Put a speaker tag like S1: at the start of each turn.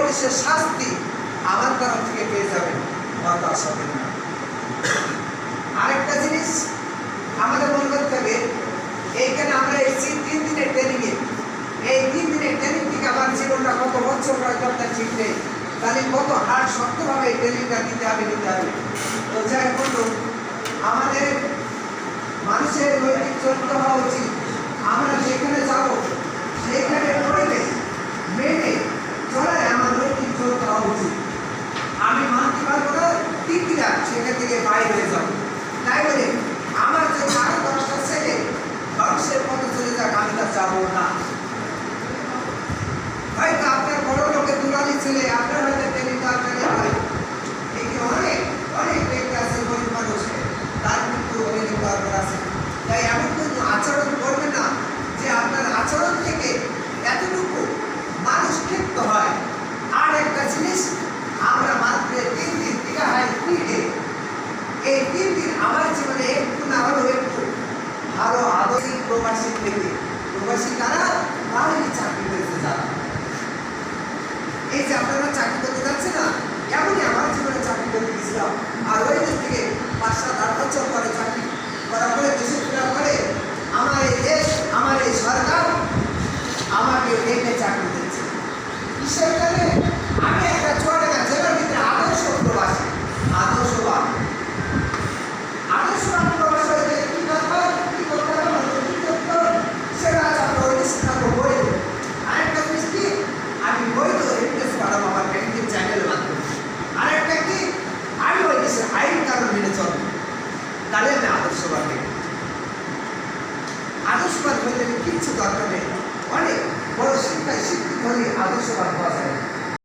S1: পুলিশের শাস্তি আমার তরফ থেকে পেয়ে যাবেন, হতাশ হবেন না। আরেকটা জিনিস আমাদের মনে করতে হবে, এইখানে আমরা এসেছি 3 দিনের ট্রেনিংয়ে। এই 3 দিনের ট্রেনিং থেকে আমার জীবনটা কত বছর হয় আপনার ঠিক নেই, তাহলে কত হার্ড শক্তভাবে এই ট্রেনিংটা নিতে হবে। তো যাই বলতো, আমাদের মানুষের নৈতিক চরিত্র হওয়া উচিত। আমরা যেখানে যাব সেইখানে পরিবেশ মেনে চলে আমার নৈতিক চরিত্র হওয়া উচিত। আমি মানতে পারবো না, টিকিরা সেখান থেকে বাইরে হয়ে যাবো। তাই বলে আমার যে আরো 10টা ছেলে ধ্বংসের পথে চলে যাক, আমি তা যাবো না। হয়তো আপনার বড় লোকের দুলালি ছেলে আপনার হয়তো ট্রেনিংটা আপনাকে হয়, এই অনেক অনেক ব্যক্তি আছে গরিব মানুষ, তার কিন্তু ট্রেনিং দরকার আছে। তাই এমন কিন্তু আচরণ করবে না যে আপনার আচরণ থেকে এতটুকু মানুষ ক্ষিপ্ত হয়। আর একটা জিনিস, আমরা মাত্র 3 দিন টিকা হয় 3 ডে। এই 3 দিন আমার জীবনে একটু না হলেও একটু ভালো আদর্শিক প্রবাসী থেকে, প্রবাসী কারা বাহিনী চাকরি করতে যারা, এই যে আপনারা চাকরি করতে যাচ্ছে না, এমনই আমার জীবনে চাকরি করতে গেছিলাম। আর ওই দেশ থেকে 5-7-8 বছর পরে চাকরি করার পরে দেশে ফেরার পরে আমার এই দেশ, আমার এই সরকার আমাকে এনে চাকরি দিচ্ছে। কিসের কারণে? আমি একটা চুয়াডাঙ্গা জেলার ভিতরে আদর্শ প্রবাসী, আদর্শবান প্রবাসী হয়ে কি দরকার, কি করতে হবে, কি করতে হবে, সেটা আজ আমরা ওই দেশে থাকবো বই। আরেকটা জিনিস কি, আমি বৈধ এমএস পাঠাবো আমার ব্যাংকের চ্যানেলের মাধ্যমে। আরেকটা কি, আমি ওই দেশের আইন কানুন মেনে চলবো, তাহলে আমি আদর্শবান ব্যক্তি। আদর্শবান হইলে কিচ্ছু দরকার নেই, অনেক বড় শিক্ষায় শিক্ষিত হলে আদর্শবান হওয়া